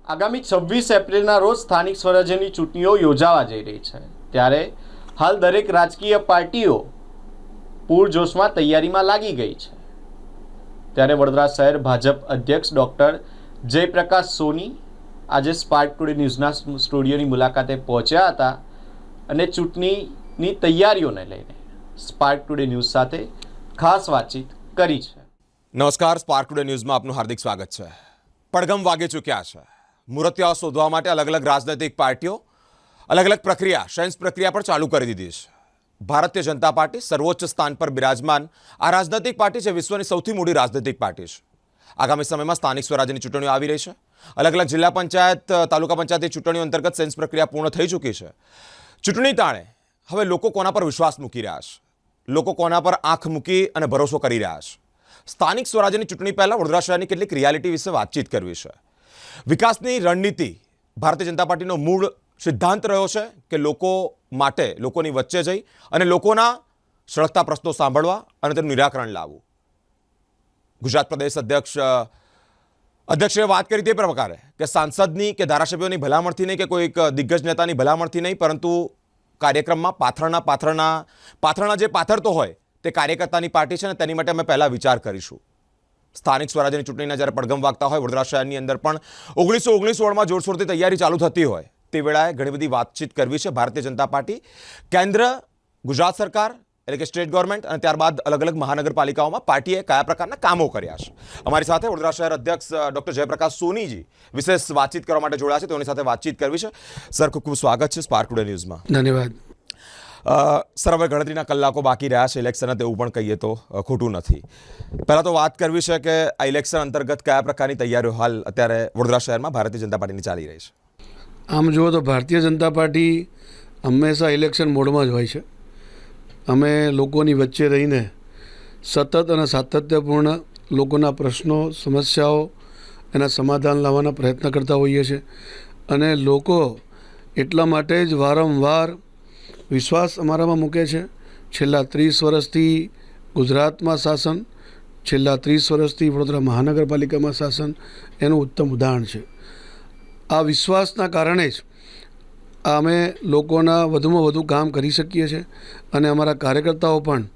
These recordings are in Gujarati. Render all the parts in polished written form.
આગામી 26 એપ્રિલના રોજ સ્થાનિક સ્વરાજ્યની ચૂંટણીઓ યોજાવા જઈ રહી છે ત્યારે હાલ દરેક રાજકીય પાર્ટીઓ પૂરજોશમાં તૈયારીમાં લાગી ગઈ છે। ત્યારે વડોદરા શહેર ભાજપ અધ્યક્ષ ડૉક્ટર જયપ્રકાશ સોની આજે સ્પાર્ક ટુડે ન્યૂઝના સ્ટુડિયોની મુલાકાતે પહોંચ્યા હતા અને ચૂંટણીની તૈયારીઓને લઈને સ્પાર્ક ટુડે ન્યૂઝ સાથે ખાસ વાતચીત કરી છે। નમસ્કાર, સ્પાર્ક ટુડે ન્યૂઝમાં આપનું હાર્દિક સ્વાગત છે। પડઘમ વાગી ચૂક્યા છે। મૂર્તિઓ શોધવા માટે અલગ અલગ રાજનૈતિક પાર્ટીઓ અલગ અલગ પ્રક્રિયા સેન્સ પ્રક્રિયા પણ ચાલુ કરી દીધી છે। ભારતીય જનતા પાર્ટી સર્વોચ્ચ સ્થાન પર બિરાજમાન આ રાજનૈતિક પાર્ટી છે વિશ્વની સૌથી મોટી રાજનૈતિક પાર્ટી છે। આગામી સમયમાં સ્થાનિક સ્વરાજ્યની ચૂંટણીઓ આવી રહી છે। અલગ અલગ જિલ્લા પંચાયત તાલુકા પંચાયતની ચૂંટણીઓ અંતર્ગત સેન્સ પ્રક્રિયા પૂર્ણ થઈ ચૂકી છે। ચૂંટણી તાણે હવે લોકો કોના પર વિશ્વાસ મૂકી રહ્યા છે, લોકો કોના પર આંખ મૂકી અને ભરોસો કરી રહ્યા છે। સ્થાનિક સ્વરાજ્યની ચૂંટણી પહેલાં વડોદરા શહેરની કેટલીક રિયાલિટી વિશે વાતચીત કરવી છે। વિકાસની રણનીતિ ભારતીય જનતા પાર્ટીનો મૂળ સિદ્ધાંત રહ્યો છે કે લોકો માટે લોકોની વચ્ચે જઈ અને લોકોના સળગતા પ્રશ્નો સાંભળવા અને તેનું નિરાકરણ લાવવું। ગુજરાત પ્રદેશ અધ્યક્ષે વાત કરી તે પ્રકારે કે સાંસદની કે ધારાસભ્યોની ભલામણથી નહીં કે કોઈક દિગ્ગજ નેતાની ભલામણથી નહીં, પરંતુ કાર્યક્રમમાં પાથરણા જે પાથરતો હોય તે કાર્યકર્તાની પાર્ટી છે અને તેની માટે અમે પહેલાં વિચાર કરીશું। સ્થાનિક સ્વરાજ્યની ચૂંટણીના જ્યારે પડઘમ વાગતા હોય વડોદરા શહેરની અંદર પણ 1919 જોરશોરથી તૈયારી ચાલુ થતી હોય તે વેળાએ ઘણી બધી વાતચીત કરવી છે। ભારતીય જનતા પાર્ટી કેન્દ્ર, ગુજરાત સરકાર એટલે કે સ્ટેટ ગવર્મેન્ટ અને ત્યારબાદ અલગ અલગ મહાનગરપાલિકાઓમાં પાર્ટીએ કયા પ્રકારના કામો કર્યા છે। અમારી સાથે વડોદરા શહેર અધ્યક્ષ ડૉક્ટર જયપ્રકાશ સોનીજી વિશેષ વાતચીત કરવા માટે જોડાયા છે, તેઓની સાથે વાતચીત કરવી છે। સર, ખૂબ ખૂબ સ્વાગત છે સ્પાર્ક ટુડે ન્યૂઝમાં। ધન્યવાદ સર, હવે ગણતરીના કલાકો બાકી રહ્યા છે ઇલેક્શન, તેવું પણ કહીએ તો ખોટું નથી। પહેલાં તો વાત કરવી છે કે આ ઇલેક્શન અંતર્ગત કયા પ્રકારની તૈયારીઓ હાલ અત્યારે વડોદરા શહેરમાં ભારતીય જનતા પાર્ટીની ચાલી રહી છે? આમ જુઓ તો ભારતીય જનતા પાર્ટી હંમેશા ઇલેક્શન મોડમાં જ હોય છે। અમે લોકોની વચ્ચે રહીને સતત અને સાતત્યપૂર્ણ લોકોના પ્રશ્નો, સમસ્યાઓ એના સમાધાન લાવવાના પ્રયત્ન કરતા હોઈએ છીએ અને લોકો એટલા માટે જ વારંવાર વિશ્વાસ અમારામાં મૂકે છે। છેલ્લા 30 વર્ષથી ગુજરાતમાં શાસન, છેલ્લા 30 વર્ષથી વડોદરા મહાનગરપાલિકામાં શાસન એનું ઉત્તમ ઉદાહરણ છે। આ વિશ્વાસના કારણે જ અમે લોકોના વધુમાં વધુ કામ કરી શકીએ છીએ અને અમારા કાર્યકર્તાઓ પણ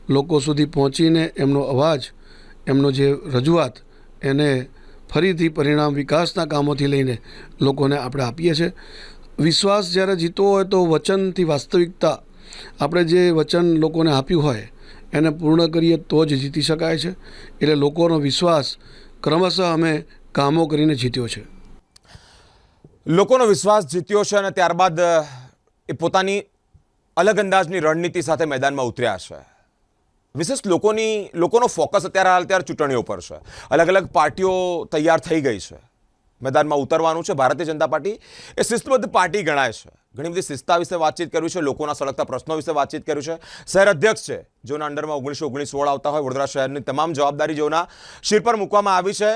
લોકો સુધી પહોંચીને એમનો અવાજ, એમનો જે રજૂઆત એને ફરીથી પરિણામ વિકાસના કામોથી લઈને લોકોને આપણે આપીએ છીએ। વિશ્વાસ જ્યારે જીતવો હોય તો વચનથી વાસ્તવિકતા, આપણે જે વચન લોકોને આપ્યું હોય એને પૂર્ણ કરીએ તો જ જીતી શકાય છે। એટલે લોકોનો વિશ્વાસ ક્રમશઃ અમે કામો કરીને જીત્યો છે। લોકોનો વિશ્વાસ જીત્યો છે અને ત્યારબાદ એ પોતાની અલગ અંદાજની રણનીતિ સાથે મેદાનમાં ઉતર્યા છે। વિશેષ લોકોનો ફોકસ અત્યારે ચૂંટણીઓ પર છે। અલગ અલગ પાર્ટીઓ તૈયાર થઈ ગઈ છે, મેદાનમાં ઉતરવાનું છે। ભારતીય જનતા પાર્ટી એ શિસ્તબદ્ધ પાર્ટી ગણાય છે। ઘણી બધી શિસ્તા વિશે વાતચીત કરવી છે, લોકોના સળગતા પ્રશ્નો વિશે વાતચીત કરવી છે। શહેર અધ્યક્ષ છે જેઓના અંડરમાં 1919 આવતા હોય, વડોદરા શહેરની તમામ જવાબદારી જેઓના શિર પર મૂકવામાં આવી છે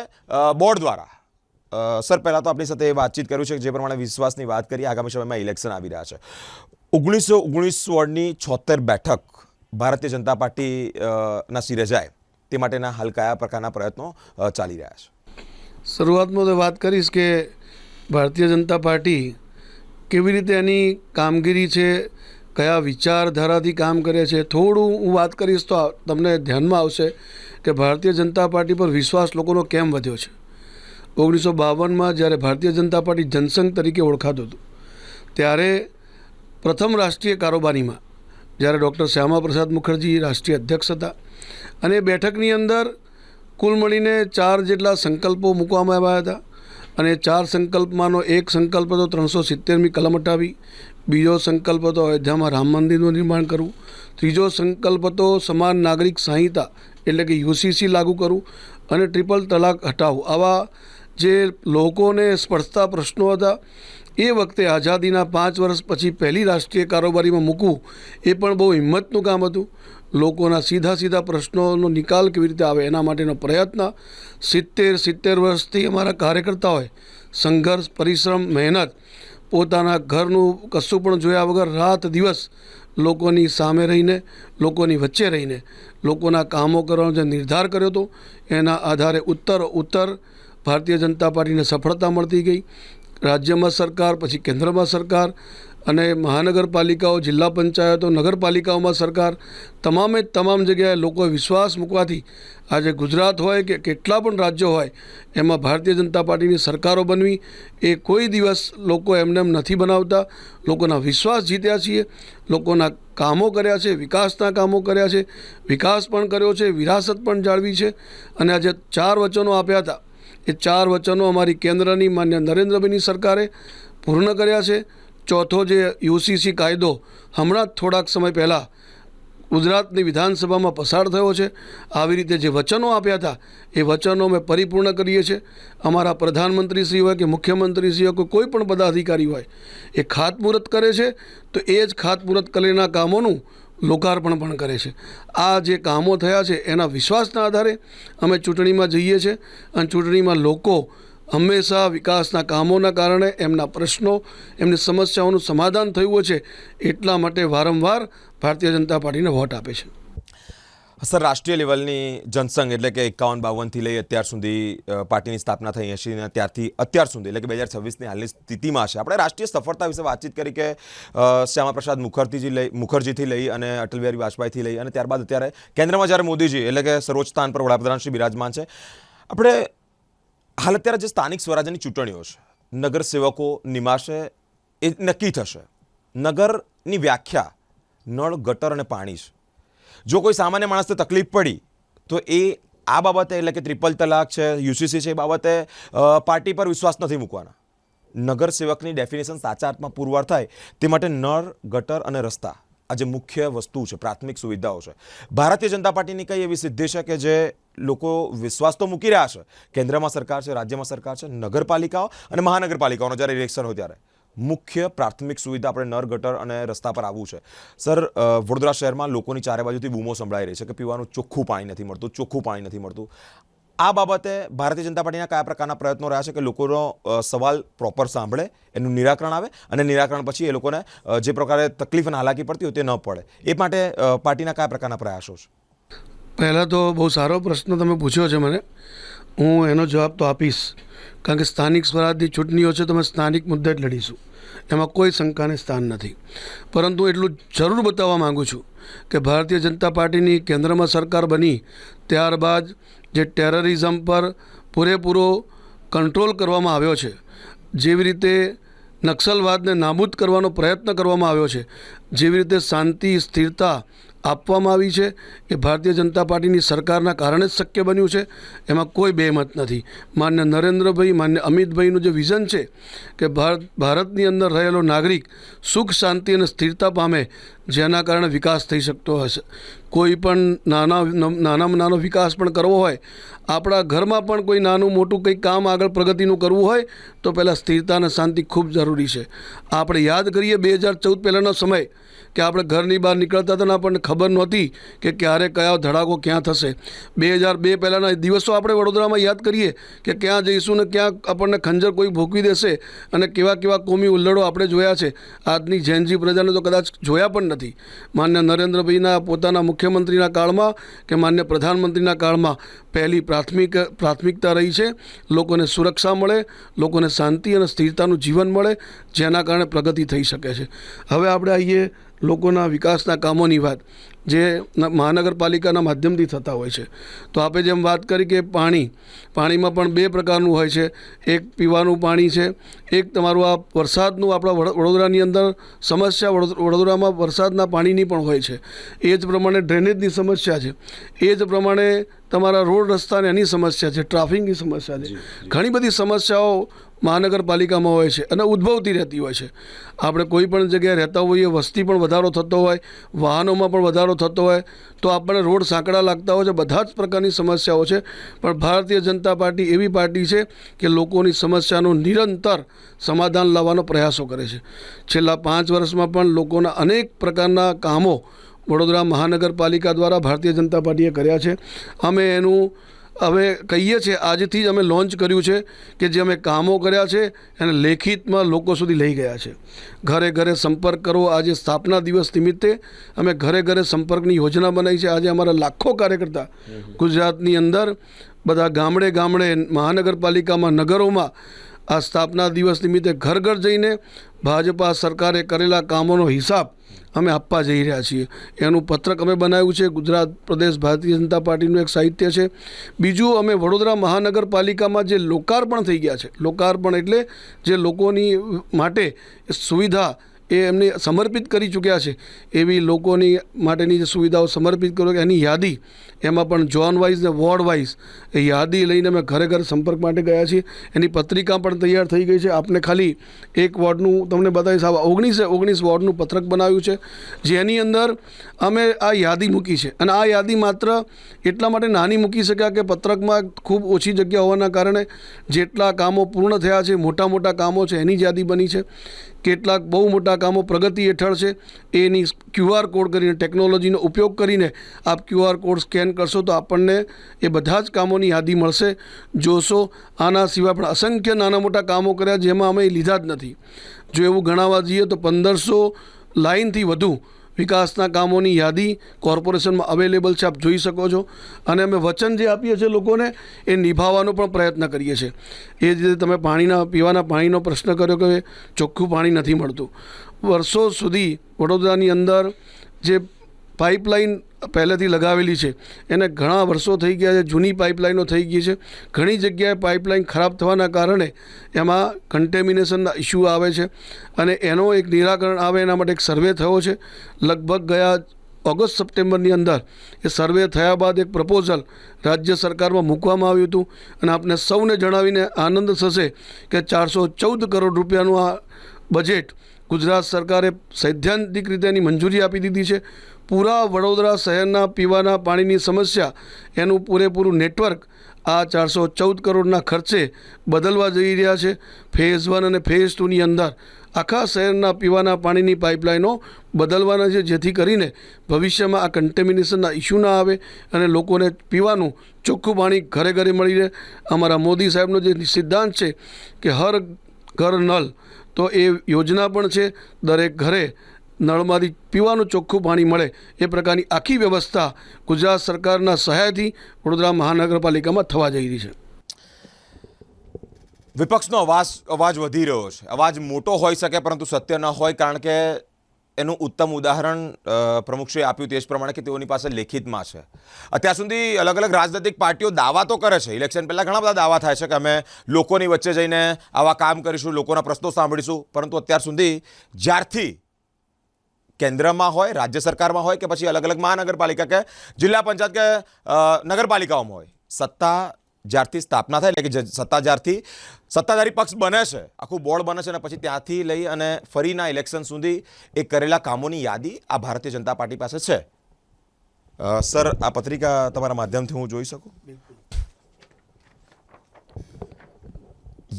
બોર્ડ દ્વારા। સર, પહેલાં તો આપણી સાથે એ વાતચીત કર્યું છે જે પ્રમાણે વિશ્વાસની વાત કરી, આગામી સમયમાં ઇલેક્શન આવી રહ્યા છે। 1919 વોર્ડની 76 બેઠક ભારતીય જનતા પાર્ટી ના શિરે જાય તે માટેના હાલ કયા પ્રકારના પ્રયત્નો ચાલી રહ્યા છે? શરૂઆતમાં તો વાત કરીશ કે ભારતીય જનતા પાર્ટી કેવી રીતે એની કામગીરી છે, કયા વિચારધારાથી કામ કરે છે, થોડું હું વાત કરીશ તો તમને ધ્યાનમાં આવશે કે ભારતીય જનતા પાર્ટી પર વિશ્વાસ લોકોનો કેમ વધ્યો છે। 1952માં જ્યારે ભારતીય જનતા પાર્ટી જનસંઘ તરીકે ઓળખાતું હતું ત્યારે પ્રથમ રાષ્ટ્રીય કારોબારીમાં જ્યારે ડૉક્ટર શ્યામાપ્રસાદ મુખર્જી રાષ્ટ્રીય અધ્યક્ષ હતા અને એ બેઠકની અંદર કુલ મળીને 4 જેટલા સંકલ્પો મૂકવામાં આવ્યા હતા અને 4 સંકલ્પમાંનો એક સંકલ્પ હતો 370મી કલમ હટાવી, બીજો સંકલ્પ હતો અયોધ્યામાં રામ મંદિરનું નિર્માણ કરવું, ત્રીજો સંકલ્પ હતો સમાન નાગરિક સંહિતા એટલે કે યુસીસી લાગુ કરવું અને ટ્રિપલ તલાક હટાવવું। આવા જે લોકોને સ્પર્શતા પ્રશ્નો હતા એ વખતે આઝાદીના 5 વર્ષ પછી પહેલી રાષ્ટ્રીય કારોબારીમાં મૂકવું એ પણ બહુ હિંમતનું કામ હતું। લોકોના સીધા પ્રશ્નોનો નિકાલ કેવી રીતે આવે એના માટેનો પ્રયત્ન 70 વર્ષથી અમારા કાર્યકર્તાઓએ સંઘર્ષ, પરિશ્રમ, મહેનત, પોતાના ઘરનું કશું પણ જોયા વગર રાત દિવસ લોકોની સામે રહીને, લોકોની વચ્ચે રહીને લોકોના કામો કરવાનો જે નિર્ધાર કર્યો હતો એના આધારે ઉત્તર ભારતીય જનતા પાર્ટીને સફળતા મળતી ગઈ. રાજ્યમાં સરકાર, પછી કેન્દ્રમાં સરકાર અને મહાનગરપાલિકાઓ, જિલ્લા પંચાયતો, નગરપાલિકાઓમાં સરકાર, તમામ જગ્યાએ લોકોએ વિશ્વાસ મૂકવાથી આજે ગુજરાત હોય કે કેટલા પણ રાજ્યો હોય એમાં ભારતીય જનતા પાર્ટીની સરકારો બનવી એ કોઈ દિવસ લોકો એમને એમ નથી બનાવતા. લોકોના વિશ્વાસ જીત્યા છીએ, લોકોના કામો કર્યા છે, વિકાસના કામો કર્યા છે, વિકાસ પણ કર્યો છે, વિરાસત પણ જાળવી છે. અને આજે 4 વચનો આપ્યા હતા એ 4 વચનો અમારી કેન્દ્રની માન્ય નરેન્દ્રભાઈની સરકારે પૂર્ણ કર્યા છે. ચોથો જે યુસીસી કાયદો હમણાં જ થોડાક સમય પહેલાં ગુજરાતની વિધાનસભામાં પસાર થયો છે. આવી રીતે જે વચનો આપ્યા હતા એ વચનો અમે પરિપૂર્ણ કરીએ છીએ. અમારા પ્રધાનમંત્રીશ્રી હોય કે મુખ્યમંત્રીશ્રી હોય કે કોઈ પણ પદાધિકારી હોય એ ખાતમુહૂર્ત કરે છે તો એ જ ખાતમુહૂર્ત કરેલા કામોનું લોકાર્પણ પણ કરે છે. આ જે કામો થયા છે એના વિશ્વાસના આધારે અમે ચૂંટણીમાં જઈએ છીએ અને ચૂંટણીમાં લોકો હંમેશા વિકાસના કામોના કારણે એમના પ્રશ્નો, એમની સમસ્યાઓનું સમાધાન થયું હોય છે એટલા માટે વારંવાર ભારતીય જનતા પાર્ટીને વોટ આપે છે. સર, રાષ્ટ્રીય લેવલની જનસંઘ એટલે કે 51-52થી લઈ અત્યાર સુધી પાર્ટીની સ્થાપના થઈ 80 ત્યારથી અત્યાર સુધી એટલે કે 2026ની હાલની સ્થિતિમાં છે. આપણે રાષ્ટ્રીય સફળતા વિશે વાતચીત કરી કે શ્યામાપ્રસાદ મુખર્જીથી લઈ અને અટલ બિહારી વાજપેયીથી લઈ અને ત્યારબાદ અત્યારે કેન્દ્રમાં જ્યારે મોદીજી એટલે કે સર્વોચ્ચ સ્થાન પર વડાપ્રધાન શ્રી બિરાજમાન છે. આપણે હાલ અત્યારે જે સ્થાનિક સ્વરાજ્યની ચૂંટણીઓ છે, નગર સેવકો નિમાશે એ નક્કી થશે. નગરની વ્યાખ્યા નળ, ગટર અને પાણી છે. જો કોઈ સામાન્ય માણસને તકલીફ પડી તો એ આ બાબતે એટલે કે ટ્રિપલ તલાક છે, યુસીસી છે, એ બાબતે પાર્ટી પર વિશ્વાસ નથી મૂકવાના. નગર સેવકની ડેફિનેશન સાચા અર્થમાં પુરવાર થાય તે માટે નળ, ગટર અને રસ્તા આ જે મુખ્ય વસ્તુ છે, પ્રાથમિક સુવિધાઓ છે. ભારતીય જનતા પાર્ટીની કઈ એવી સિદ્ધિ છે કે જે લોકો વિશ્વાસ તો મૂકી રહ્યા છે? કેન્દ્રમાં સરકાર છે, રાજ્યમાં સરકાર છે, નગરપાલિકાઓ અને મહાનગરપાલિકાઓનો જ્યારે ઇલેક્શન હોય ત્યારે મુખ્ય પ્રાથમિક સુવિધા આપણે નળ, ગટર અને રસ્તા પર આવવું છે. સર, વડોદરા શહેરમાં લોકોની ચારે બાજુથી બૂમો સંભળાઈ રહી છે કે પીવાનું ચોખ્ખું પાણી નથી મળતું. આ બાબતે ભારતીય જનતા પાર્ટીના કયા પ્રકારના પ્રયત્નો રહ્યા છે કે લોકોનો સવાલ પ્રોપર સાંભળે, એનું નિરાકરણ આવે અને નિરાકરણ પછી એ લોકોને જે પ્રકારે તકલીફ અને હાલાકી પડતી હોય તે ન પડે, એ માટે પાર્ટીના કયા પ્રકારના પ્રયાસો છે? પહેલાં તો બહુ સારો પ્રશ્ન તમે પૂછ્યો છે મને. હું એનો જવાબ તો આપીશ, કારણ કે સ્થાનિક સ્વરાજની ચૂંટણીઓ છે તો અમે સ્થાનિક મુદ્દે જ લડીશું, એમાં કોઈ શંકાને સ્થાન નથી. પરંતુ એટલું જરૂર બતાવવા માગું છું કે ભારતીય જનતા પાર્ટીની કેન્દ્રમાં સરકાર બની ત્યારબાદ જે ટેરરિઝમ પર પૂરેપૂરો કંટ્રોલ કરવામાં આવ્યો છે, જેવી રીતે નક્સલવાદને નાબૂદ કરવાનો પ્રયત્ન કરવામાં આવ્યો છે, જેવી રીતે શાંતિ, સ્થિરતા આપવામાં આવી છે, એ ભારતીય જનતા પાર્ટીની સરકારના કારણે જ શક્ય બન્યું છે. એમાં કોઈ બેમત નથી. માન્ય નરેન્દ્રભાઈ, માન્ય અમિતભાઈનું જે વિઝન છે કે ભારતની અંદર રહેલો નાગરિક સુખ, શાંતિ અને સ્થિરતા પામે, જેના કારણે વિકાસ થઈ શકતો હશે. કોઈ પણ નાનામાં નાનો વિકાસ પણ કરવો હોય, આપણા ઘરમાં પણ કોઈ નાનું મોટું કંઈક કામ આગળ પ્રગતિનું કરવું હોય તો પહેલાં સ્થિરતા અને શાંતિ ખૂબ જરૂરી છે. આપણે યાદ કરીએ 2014 પહેલાંનો સમય કે આપણે ઘરની બહાર નીકળતા હતા ને આપણને ખબર નહોતી કે ક્યારે કયા ધડાકો ક્યાં થશે. 2002 પહેલાંના દિવસો આપણે વડોદરામાં યાદ કરીએ કે ક્યાં જઈશું ને ક્યાં આપણને ખંજર કોઈ ભોગવી દેશે અને કેવા કેવા કોમી ઉલ્લડો આપણે જોયા છે. આજની જૈનજી પ્રજાને તો કદાચ જોયા પણ નથી. માન્ય નરેન્દ્રભાઈના પોતાના મુખ્યમંત્રીના કાળમાં કે માન્ય પ્રધાનમંત્રીના કાળમાં પહેલી પ્રાથમિકતા રહી છે લોકોને સુરક્ષા મળે, લોકોને શાંતિ અને સ્થિરતાનું જીવન મળે, જેના કારણે પ્રગતિ થઈ શકે છે. હવે આપણે આવીએ લોકોના વિકાસના કામોની વાત, જે મહાનગરપાલિકાના માધ્યમથી થતા હોય છે. તો આપણે જેમ વાત કરી કે પાણીમાં પણ 2 પ્રકારનું હોય છે. એક પીવાનું પાણી છે, એક તમારું આ વરસાદનું. આપણા વડોદરાની અંદર સમસ્યા વડોદરામાં વરસાદના પાણીની પણ હોય છે. એ જ પ્રમાણે ડ્રેનેજની સમસ્યા છે, એ જ પ્રમાણે તમારા રોડ રસ્તાને એની સમસ્યા છે, ટ્રાફિકની સમસ્યા છે. ઘણી બધી સમસ્યાઓ મહાનગરપાલિકામાં હોય છે અને ઉદ્ભવતી રહેતી હોય છે. આપણે કોઈ પણ જગ્યાએ રહેતા હોઈએ, વસ્તી પણ વધારો થતો હોય, વાહનોમાં પણ વધારો થતો હોય તો આપણને રોડ સાંકડા લાગતા હોય છે. બધા જ પ્રકારની સમસ્યાઓ છે. પણ ભારતીય જનતા પાર્ટી એવી પાર્ટી છે કે લોકોની સમસ્યાનું નિરંતર સમાધાન લાવવાનો પ્રયાસો કરે છે. છેલ્લા 5 વર્ષમાં પણ લોકોના અનેક પ્રકારના કામો વડોદરા મહાનગરપાલિકા દ્વારા ભારતીય જનતા પાર્ટીએ કર્યા છે. અમે એનું હવે કહીએ છીએ, આજથી જ અમે લોન્ચ કર્યું છે કે જે અમે કામો કર્યા છે એને લેખિતમાં લોકો સુધી લઈ ગયા છે. ઘરે ઘરે સંપર્ક કરો. આજે સ્થાપના દિવસ નિમિત્તે અમે ઘરે ઘરે સંપર્કની યોજના બનાવી છે. આજે અમારા લાખો કાર્યકર્તા ગુજરાતની અંદર બધા ગામડે ગામડે મહાનગરપાલિકામાં નગરોમાં આ સ્થાપના દિવસ નિમિત્તે ઘર ઘર જઈને ભાજપા સરકારે કરેલા કામોનો હિસાબ અમે આપવા જઈ રહ્યા છીએ. એનું પત્રક અમે બનાવ્યું છે. ગુજરાત પ્રદેશ ભારતીય જનતા પાર્ટીનું એક સાહિત્ય છે. બીજું, અમે વડોદરા મહાનગરપાલિકામાં જે લોકાર્પણ થઈ ગયા છે, લોકાર્પણ એટલે જે લોકોની માટે સુવિધા એ એમને સમર્પિત કરી ચૂક્યા છે, એવી લોકોની માટેની જે સુવિધાઓ સમર્પિત કરો એની યાદી, એમાં પણ ઝોન વાઇઝ ને વોર્ડ વાઇઝ એ યાદી લઈને અમે ઘરે ઘરે સંપર્ક માટે ગયા છીએ. એની પત્રિકા પણ તૈયાર થઈ ગઈ છે. આપને ખાલી એક વોર્ડનું તમને બતાવીશ. આ 19 વોર્ડનું પત્રક બનાવ્યું છે, જેની અંદર અમે આ યાદી મૂકી છે. અને આ યાદી માત્ર એટલા માટે નાની મૂકી શક્યા કે પત્રકમાં ખૂબ ઓછી જગ્યા હોવાના કારણે જેટલા કામો પૂર્ણ થયા છે, મોટા મોટા કામો છે, એની જ યાદી બની છે. કેટલાક બહુ મોટા કામો પ્રગતિ હેઠળ છે, એની QR કોડ કરીને, ટેકનોલોજીનો ઉપયોગ કરીને આપ QR કોડ સ્કેન કરશો તો આપણને એ બધા જ કામોની યાદી મળશે. જોશો, આના સિવાય પણ અસંખ્ય નાના મોટા કામો કર્યા જેમાં અમે લીધા જ નથી. જો એવું ગણાવવા જઈએ તો 1500 લાઇનથી વધુ વિકાસના કામોની યાદી કોર્પોરેશનમાં અવેલેબલ છે, આપ જોઈ શકો છો. અને અમે વચન જે આપીએ છીએ લોકોને એ નિભાવવાનો પણ પ્રયત્ન કરીએ છીએ. એ જ રીતે તમે પીવાના પાણીનો પ્રશ્ન કર્યો કે ચોખ્ખું પાણી નથી મળતું. વર્ષો સુધી વડોદરાની અંદર જે પાઇપલાઇન પહેલેથી લગાવેલી છે એને ઘણા વર્ષો થઈ ગયા છે, જૂની પાઇપલાઇનો થઈ ગઈ છે. ઘણી જગ્યાએ પાઇપલાઇન ખરાબ થવાના કારણે એમાં કન્ટેમિનેશનના ઇસ્યુ આવે છે અને એનો એક નિરાકરણ આવે એના માટે એક સર્વે થયો છે. લગભગ ગયા ઓગસ્ટ સપ્ટેમ્બરની અંદર એ સર્વે થયા બાદ એક પ્રપોઝલ રાજ્ય સરકારમાં મૂકવામાં આવ્યું હતું. અને આપને સૌને જણાવીને આનંદ થશે કે 414 કરોડ રૂપિયાનું આ બજેટ ગુજરાત સરકારે સૈદ્ધાંતિક રીતે એની મંજૂરી આપી દીધી છે. પૂરા વડોદરા શહેરના પીવાના પાણીની સમસ્યા, એનું પૂરેપૂરું નેટવર્ક આ 414 કરોડના ખર્ચે બદલવા જઈ રહ્યા છે. ફેઝ 1 અને ફેઝ 2ની અંદર આખા શહેરના પીવાના પાણીની પાઇપલાઇનો બદલવાના છે, જેથી કરીને ભવિષ્યમાં આ કન્ટેમિનેશનના ઇસ્યુ ના આવે અને લોકોને પીવાનું ચોખ્ખું પાણી ઘરે ઘરે મળી રહે. અમારા મોદી સાહેબનો જે સિદ્ધાંત છે કે હર ઘર નળ, તો એ યોજના પણ છે. દરેક ઘરે નળમાંથી પીવાનું ચોખ્ખું પાણી મળે એ પ્રકારની આખી વ્યવસ્થા ગુજરાત સરકારના સહાયથી વડોદરા મહાનગરપાલિકામાં થવા જઈ રહી છે. વિપક્ષનો અવાજ વધી રહ્યો છે. અવાજ મોટો હોઈ શકે પરંતુ સત્ય ન હોય, કારણ કે એનું ઉત્તમ ઉદાહરણ પ્રમુખશ્રીએ આપ્યું તે જ પ્રમાણે કે તેઓની પાસે લેખિતમાં છે. અત્યાર સુધી અલગ અલગ રાજનૈતિક પાર્ટીઓ દાવા તો કરે છે. ઇલેક્શન પહેલાં ઘણા બધા દાવા થાય છે કે અમે લોકોની વચ્ચે જઈને આવા કામ કરીશું, લોકોના પ્રશ્નો સાંભળીશું. પરંતુ અત્યાર સુધી જ્યારથી કેન્દ્રમાં હોય, રાજ્ય સરકારમાં હોય કે પછી અલગ અલગ મહાનગરપાલિકા કે જિલ્લા પંચાયત કે નગરપાલિકાઓમાં હોય, સત્તા જ્યારથી સ્થાપના થાય, એટલે કે સત્તા જ્યારથી સત્તાધારી પક્ષ બને છે, આખું બોર્ડ બને છે, અને પછી ત્યાંથી લઈ અને ફરીના ઇલેક્શન સુધી એ કરેલા કામોની યાદી આ ભારતીય જનતા પાર્ટી પાસે છે. સર, આ પત્રિકા તમારા માધ્યમથી હું જોઈ શકું?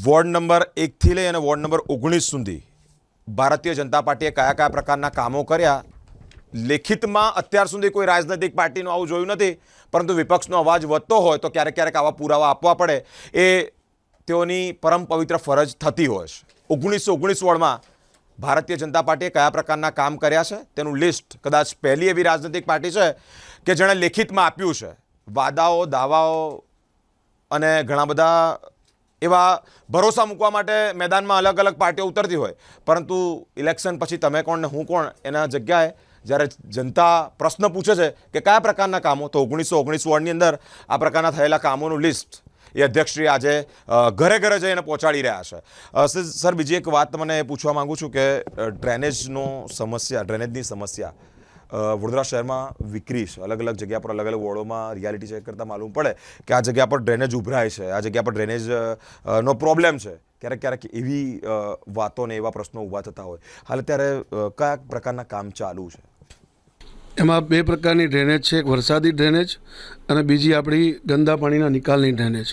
વોર્ડ નંબર 1 થી લઈ અને વોર્ડ નંબર 19 સુધી ભારતીય જનતા પાર્ટીએ કયા કયા પ્રકારના કામો કર્યા, લેખિતમાં અત્યાર સુધી કોઈ રાજનૈતિક પાર્ટીનું આવું જોયું નથી. પરંતુ વિપક્ષનો અવાજ વધતો હોય તો ક્યારેક ક્યારેક આવા પુરાવા આપવા પડે, એ તેઓની પરમ પવિત્ર ફરજ થતી હોય છે. 1919 વોર્ડમાં ભારતીય જનતા પાર્ટીએ કયા પ્રકારના કામ કર્યા છે તેનું લિસ્ટ કદાચ પહેલી એવી રાજનૈતિક પાર્ટી છે કે જેણે લેખિતમાં આપ્યું છે. વાદાઓ, દાવાઓ અને ઘણા બધા એવા ભરોસા મૂકવા માટે મેદાનમાં અલગ અલગ પાર્ટીઓ ઉતરતી હોય, પરંતુ ઇલેક્શન પછી તમે કોણ ને હું કોણ એના જગ્યાએ જ્યારે જનતા પ્રશ્ન પૂછે છે કે કયા પ્રકારના કામો, તો 1919 વોર્ડની અંદર આ પ્રકારના થયેલા કામોનું લિસ્ટ એ અધ્યક્ષશ્રી આજે ઘરે ઘરે જઈને પહોંચાડી રહ્યા છે. સર, બીજી એક વાત મને પૂછવા માગું છું કે ડ્રેનેજની સમસ્યા વડોદરા શહેરમાં વિકરી છે. અલગ અલગ જગ્યા પર અલગ અલગ વોર્ડોમાં રિયાલિટી ચેક કરતાં માલુમ પડે કે આ જગ્યા પર ડ્રેનેજ ઉભરાય છે, આ જગ્યા પર ડ્રેનેજ નો પ્રોબ્લેમ છે. ક્યારેક ક્યારેક એવી વાતો ને એવા પ્રશ્નો ઊભા થતા હોય. હાલ અત્યારે કયા પ્રકારના કામ ચાલુ છે? એમાં 2 પ્રકારની ડ્રેનેજ છે. એક વરસાદી ડ્રેનેજ અને બીજી આપણી ગંદા પાણીના નિકાલની ડ્રેનેજ.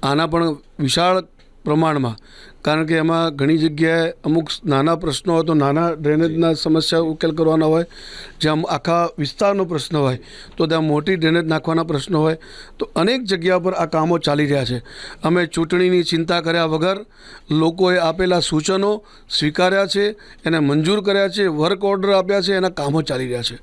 આના પણ વિશાળ પ્રમાણમાં કારણ કે એમાં ઘણી જગ્યાએ અમુક નાના પ્રશ્નો હોય તો નાના ડ્રેનેજના સમસ્યા ઉકેલ કરવાના હોય, જ્યાં આખા વિસ્તારનો પ્રશ્ન હોય તો ત્યાં મોટી ડ્રેનેજ નાખવાના પ્રશ્નો હોય. તો અનેક જગ્યા પર આ કામો ચાલી રહ્યા છે. અમે ચૂંટણીની ચિંતા કર્યા વગર લોકોએ આપેલા સૂચનો સ્વીકાર્યા છે, એને મંજૂર કર્યા છે, વર્ક ઓર્ડર આપ્યા છે, એના કામો ચાલી રહ્યા છે.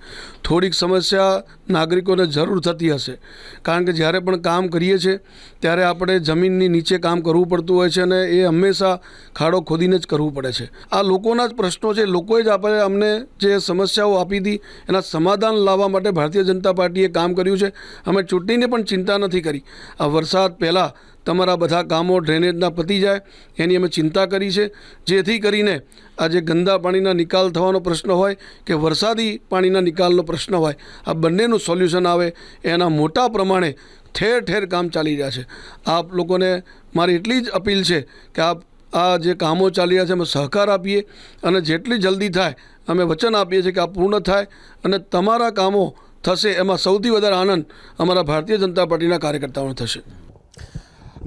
થોડીક સમસ્યા નાગરિકોને જરૂર થતી હશે, કારણ કે જ્યારે પણ કામ કરીએ છીએ ત્યારે આપણે જમીનની નીચે કામ કરવું પડતું હોય છે અને એ હંમેશા ખાડો ખોદીને જ કરવું પડે છે. આ લોકોના જ પ્રશ્નો છે. લોકોએ જ આપણે અમને જે સમસ્યાઓ આપી હતી એના સમાધાન લાવવા માટે ભારતીય જનતા પાર્ટીએ કામ કર્યું છે. અમે ચૂંટણીની પણ ચિંતા નથી કરી. આ વરસાદ પહેલાં તમારા બધા કામો ડ્રેનેજના પતી જાય એની અમે ચિંતા કરી છે, જેથી કરીને આ જે ગંદા પાણીના નિકાલ થવાનો પ્રશ્ન હોય કે વરસાદી પાણીના નિકાલનો પ્રશ્ન હોય, આ બંનેનું સોલ્યુશન આવે એના મોટા પ્રમાણે ઠેર ઠેર કામ ચાલી રહ્યા છે. આપ લોકોને મારી એટલી જ અપીલ છે કે આપ આ જે કામો ચાલી રહ્યા છે અમે સહકાર આપીએ અને જેટલી જલ્દી થાય અમે વચન આપીએ છીએ કે આ પૂર્ણ થાય અને તમારા કામો થશે. એમાં સૌથી વધારે આનંદ અમારા ભારતીય જનતા પાર્ટીના કાર્યકર્તાઓને થશે.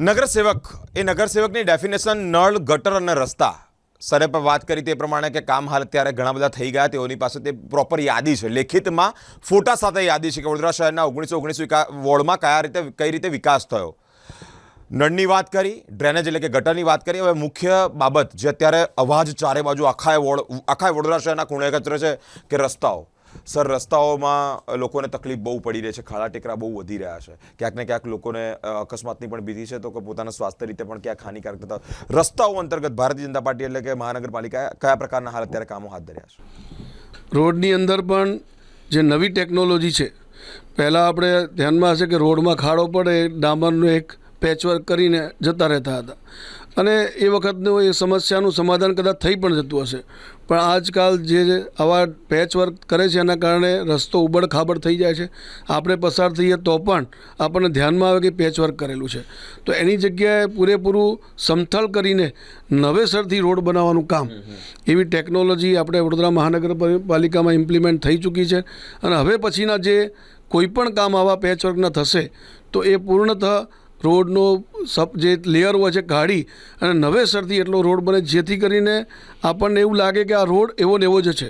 નગરસેવક, એ નગરસેવકની ડેફિનેશન નળ, ગટર અને રસ્તા. સરે પર વાત કરી તે પ્રમાણે કે કામ હાલ અત્યારે ઘણા બધા થઈ ગયા, તેઓની પાસે તે પ્રોપર યાદી છે, લેખિતમાં ફોટા સાથે યાદી છે કે વડોદરા શહેરના 1919 વોર્ડમાં કઈ રીતે વિકાસ થયો. નળની વાત કરી, ડ્રેનેજ એટલે કે ગટરની વાત કરી. હવે મુખ્ય બાબત જે અત્યારે અવાજ ચારે બાજુ આખા વડોદરા શહેરના ખૂણે કચરે છે કે રસ્તાઓ. સર, રસ્તાઓમાં લોકોને તકલીફ બહુ પડી રહી છે, ખાડા ટેકરા બહુ વધી રહ્યા છે, ક્યાંક ને ક્યાંક લોકોને અકસ્માતની પણ ભીતિ છે, તો કે પોતાના સ્વાસ્થ્ય રીતે પણ ક્યાંક હાનિકારક થતા. રસ્તાઓ અંતર્ગત ભારતીય જનતા પાર્ટી એટલે કે મહાનગરપાલિકાએ કયા પ્રકારના હાલ અત્યારે કામો હાથ ધર્યા છે? રોડની અંદર પણ જે નવી ટેકનોલોજી છે, પહેલાં આપણે ધ્યાનમાં હશે કે રોડમાં ખાડો પડે ડામરનું એક પેચવર્ક કરીને જતા રહેતા હતા અને એ વખતનું એ સમસ્યાનું સમાધાન કદાચ થઈ પણ જતું હશે. પણ આજકાલ જે આવા પેચવર્ક કરે છે એના કારણે રસ્તો ઉબડ ખાબડ થઈ જાય છે. આપણે પસાર થઈએ તો પણ આપણને ધ્યાનમાં આવે કે પેચવર્ક કરેલું છે. તો એની જગ્યાએ પૂરેપૂરું સમથળ કરીને નવેસરથી રોડ બનાવવાનું કામ, એવી ટેકનોલોજી આપણે વડોદરા મહાનગરપાલિકામાં ઇમ્પ્લિમેન્ટ થઈ ચૂકી છે. અને હવે પછીના જે કોઈપણ કામ આવા પેચવર્કના થશે તો એ પૂર્ણતઃ રોડનો જે લેયર હોય છે કાઢી અને નવેસરથી એટલો રોડ બને જેથી કરીને આપણને એવું લાગે કે આ રોડ એવો ને એવો જ છે.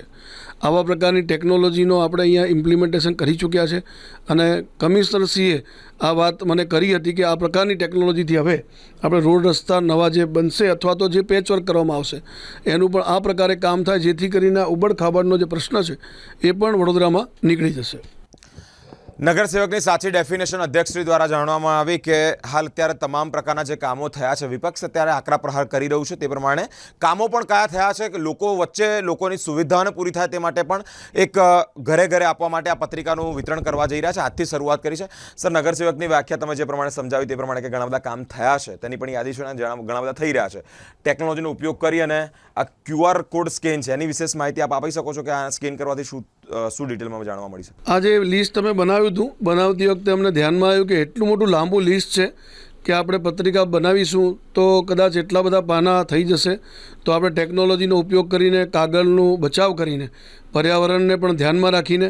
આવા પ્રકારની ટેકનોલોજીનો આપણે અહીંયા ઇમ્પ્લિમેન્ટેશન કરી ચૂક્યા છે અને કમિશનરશ્રીએ આ વાત મને કરી હતી કે આ પ્રકારની ટેકનોલોજીથી હવે આપણે રોડ રસ્તા નવા જે બનશે અથવા તો જે પેચવર્ક કરવામાં આવશે એનું પણ આ પ્રકારે કામ થાય જેથી કરીને ઉબડ ખાબડનો જે પ્રશ્ન છે એ પણ વડોદરામાં નીકળી જશે. નગરસેવકની સાચી ડેફિનેશન અધ્યક્ષશ્રી દ્વારા જાણવામાં આવી કે હાલ અત્યારે તમામ પ્રકારના જે કામો થયા છે, વિપક્ષ અત્યારે આકરા પ્રહાર કરી રહ્યું છે, તે પ્રમાણે કામો પણ કયા થયા છે કે લોકો વચ્ચે લોકોની સુવિધાઓને પૂરી થાય તે માટે પણ એક ઘરે ઘરે આપવા માટે આ પત્રિકાનું વિતરણ કરવા જઈ રહ્યા છે. આજથી શરૂઆત કરી છે. સર, નગરસેવકની વ્યાખ્યા તમે જે પ્રમાણે સમજાવી તે પ્રમાણે કે ઘણા બધા કામ થયા છે તેની પણ યાદી છે, ઘણા બધા થઈ રહ્યા છે. ટેકનોલોજીનો ઉપયોગ કરી અને આ QR કોડ સ્કેન છે એની વિશેષ માહિતી આપ આપી શકો છો કે આ સ્કેન કરવાથી શું ડિટેલમાં જાણવા મળી શકે? આ જે લિસ્ટ તમે બનાવતી વખતે અમને ધ્યાનમાં આવ્યું કે એટલું મોટું લાંબુ લિસ્ટ છે કે આપણે પત્રિકા બનાવીશું તો કદાચ એટલા બધા પાના થઈ જશે. તો આપણે ટેકનોલોજીનો ઉપયોગ કરીને કાગળનું બચાવ કરીને પર્યાવરણને પણ ધ્યાનમાં રાખીને,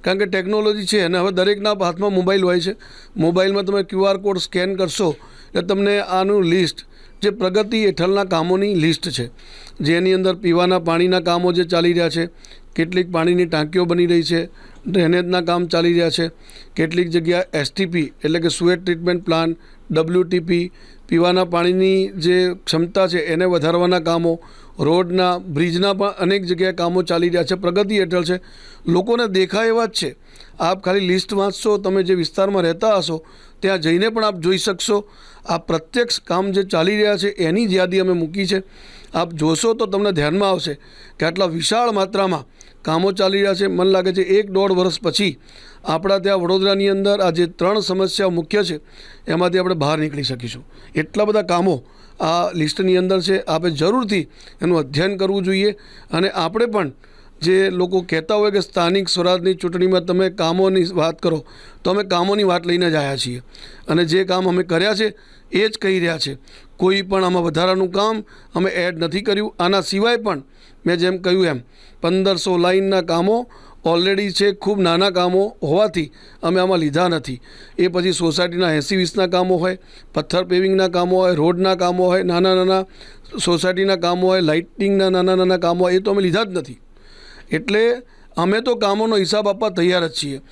કારણ કે ટેકનોલોજી છે અને હવે દરેકના હાથમાં મોબાઈલ હોય છે, મોબાઈલમાં તમે QR કોડ સ્કેન કરશો એટલે તમને આનું લિસ્ટ જે પ્રગતિ હેઠળના કામોની લિસ્ટ છે, જેની અંદર પીવાના પાણીના કામો જે ચાલી રહ્યા છે, કેટલીક પાણીની ટાંકીઓ બની રહી છે, ડ્રેનેજના કામ ચાલી રહ્યા છે, કેટલીક જગ્યા STP એટલે કે સુએજ ટ્રીટમેન્ટ પ્લાન્ટ, WTP, પીવાના પાણીની જે ક્ષમતા છે એને વધારવાના કામો, રોડના બ્રિજના પણ અનેક જગ્યાએ કામો ચાલી રહ્યા છે, પ્રગતિ હેઠળ છે. લોકોને દેખાય એવા જ છે. આપ ખાલી લિસ્ટ વાંચશો, તમે જે વિસ્તારમાં રહેતા હશો ત્યાં જઈને પણ આપ જોઈ શકશો. આ પ્રત્યક્ષ કામ જે ચાલી રહ્યા છે એની જ યાદી અમે મૂકી છે. આપ જોશો તો તમને ધ્યાનમાં આવશે કે આટલા વિશાળ માત્રામાં કામો ચાલી રહ્યા છે. મને લાગે છે 1-1.5 વર્ષ પછી આપણા ત્યાં વડોદરાની અંદર આ જે 3 સમસ્યાઓ મુખ્ય છે એમાંથી આપણે બહાર નીકળી શકીશું. એટલા બધા કામો આ લિસ્ટની અંદર છે. આપણે જરૂરથી એનું અધ્યયન કરવું જોઈએ અને આપણે પણ જે લોકો કહેતા હોય કે સ્થાનિક સ્વરાજની ચૂંટણીમાં તમે કામોની વાત કરો, તો અમે કામોની વાત લઈને જ આવ્યા છીએ અને જે કામ અમે કર્યા છે એ જ કહી રહ્યા છે. કોઈ પણ આમાં વધારાનું કામ અમે એડ નથી કર્યું. આના સિવાય પણ મેં જેમ કહ્યું એમ 1500 લાઇનના કામો ઓલરેડી છે, ખૂબ નાના કામો હોવાથી અમે આમાં લીધા નથી. એ પછી સોસાયટીના 80-20ના કામો હોય, પથ્થર પેવિંગના કામો હોય, રોડના કામો હોય, નાના નાના સોસાયટીના કામો હોય, લાઇટિંગના નાના નાના કામો હોય, એ તો અમે લીધા જ નથી. એટલે અમે તો કામોનો હિસાબ આપવા તૈયાર જ છીએ,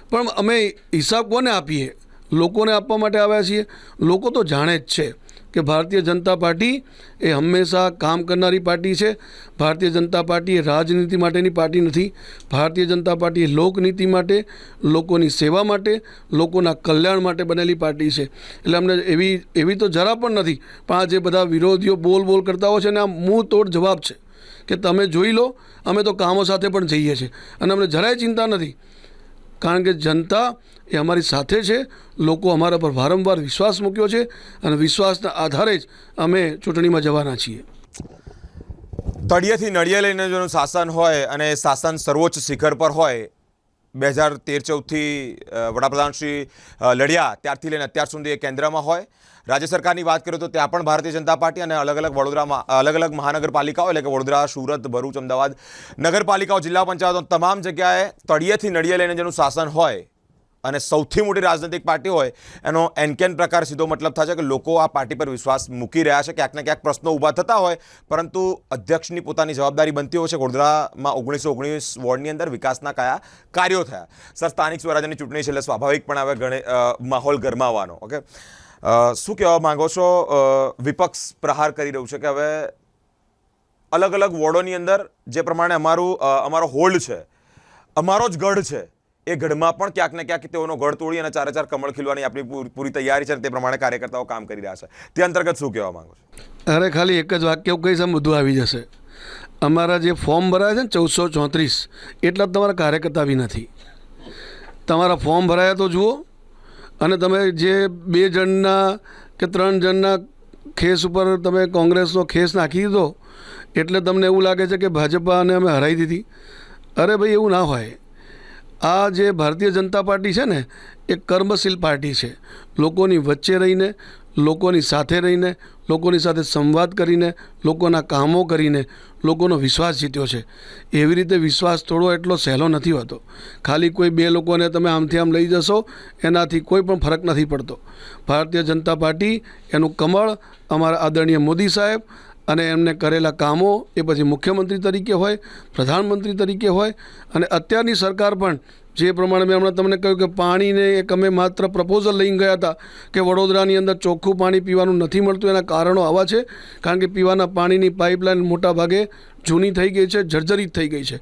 પણ અમે હિસાબ કોને આપીએ? લોકોને આપવા માટે આવ્યા છીએ. લોકો તો જાણે જ છે કે ભારતીય જનતા પાર્ટી એ હંમેશા કામ કરનારી પાર્ટી છે. ભારતીય જનતા પાર્ટી એ રાજનીતિ માટેની પાર્ટી નથી. ભારતીય જનતા પાર્ટી એ લોકનીતિ માટે, લોકોની સેવા માટે, લોકોના કલ્યાણ માટે બનેલી પાર્ટી છે. એટલે અમને એવી તો જરા પણ નથી. પણ આ જે બધા વિરોધીઓ બોલ કરતા હોય છે ને, આ મુંહ તોડ જવાબ છે કે તમે જોઈ લો, અમે તો કામો સાથે પણ જઈએ છીએ અને અમને જરાય ચિંતા નથી. કારણ કે જનતા એ અમારી સાથે છે. લોકો અમારા પર વારંવાર વિશ્વાસ મૂક્યો છે અને વિશ્વાસના આધારે જ અમે ચૂંટણીમાં જવાના છીએ. તળિયેથી નળિયે લઈને જેનું શાસન હોય અને એ શાસન સર્વોચ્ચ શિખર પર હોય, 2013-14થી વડાપ્રધાન શ્રી લડ્યા ત્યારથી લઈને અત્યાર સુધી એ કેન્દ્રમાં હોય. રાજ્ય સરકારની વાત કરીએ તો ત્યાં પણ ભારતીય જનતા પાર્ટી અને અલગ અલગ મહાનગરપાલિકાઓ એટલે કે વડોદરા, સુરત, ભરૂચ, અમદાવાદ નગરપાલિકાઓ, જિલ્લા પંચાયતો તમામ જગ્યાએ તળિયેથી નળિયે લઈને જેનું શાસન હોય અને સૌથી મોટી રાજનૈતિક પાર્ટી હોય, એનો એનકેન પ્રકાર સીધો મતલબ થાય છે કે લોકો આ પાર્ટી પર વિશ્વાસ મૂકી રહ્યા છે. ક્યાંક ને ક્યાંક પ્રશ્નો ઊભા થતા હોય, પરંતુ અધ્યક્ષની પોતાની જવાબદારી બનતી હોય છે. વડોદરામાં 1919 વોર્ડની અંદર વિકાસના કયા કાર્યો થયા. સર, સ્થાનિક સ્વરાજ્યની ચૂંટણી છે એટલે સ્વાભાવિક પણ હવે માહોલ ગરમાવાનો. ઓકે, શું કહેવા માંગો છો? વિપક્ષ પ્રહાર કરી રહ્યું છે કે હવે અલગ અલગ વોર્ડોની અંદર જે પ્રમાણે અમારો હોલ્ડ છે, અમારો જ ગઢ છે, એ ગઢમાં પણ ક્યાંક ને ક્યાંક તેઓનો ગઢ તોડી અને ચારે ચાર કમળ ખીલવાની આપણી પૂરી તૈયારી છે. તે પ્રમાણે કાર્યકર્તાઓ કામ કરી રહ્યા છે. તે અંતર્ગત શું કહેવા માંગો છો? અરે ખાલી એક જ વાક્ય કહીશ, આમ બધું આવી જશે. અમારા જે ફોર્મ ભરાયા છે ને 1434, એટલા જ તમારા કાર્યકર્તા બી નથી. તમારા ફોર્મ ભરાયા તો જુઓ, અને તમે જે 2 જણના કે 3 જણના ખેસ ઉપર તમે કોંગ્રેસનો ખેસ નાખી દીધો એટલે તમને એવું લાગે છે કે ભાજપાને અમે હરાવી દીધી. અરે ભાઈ, એવું ના હોય. આ જે ભારતીય જનતા પાર્ટી છે ને, એ કર્મશીલ પાર્ટી છે. લોકોની વચ્ચે રહીને, લોકોની સાથે રહીને, લોકોની સાથે સંવાદ કરીને, લોકોના કામો કરીને લોકોનો વિશ્વાસ જીત્યો છે. એવી રીતે વિશ્વાસ તોડવો એટલો સહેલો નથી હોતો. ખાલી કોઈ 2 લોકોને તમે આમથી આમ લઈ જશો એનાથી કોઈ પણ ફરક નથી પડતો. ભારતીય જનતા પાર્ટી એનું કમળ અમારા આદરણીય મોદી સાહેબ અને એમને કરેલા કામો, એ પછી મુખ્યમંત્રી તરીકે હોય, પ્રધાનમંત્રી તરીકે હોય, અને અત્યારની સરકાર પણ જે પ્રમાણે મેં હમણાં તમને કહ્યું કે પાણીને એક અમે માત્ર પ્રપોઝલ લઈને ગયા હતા કે વડોદરાની અંદર ચોખ્ખું પાણી પીવાનું નથી મળતું. એના કારણો આવા છે કારણ કે પીવાના પાણીની પાઇપલાઇન મોટા ભાગે જૂની થઈ ગઈ છે, જર્જરિત થઈ ગઈ છે.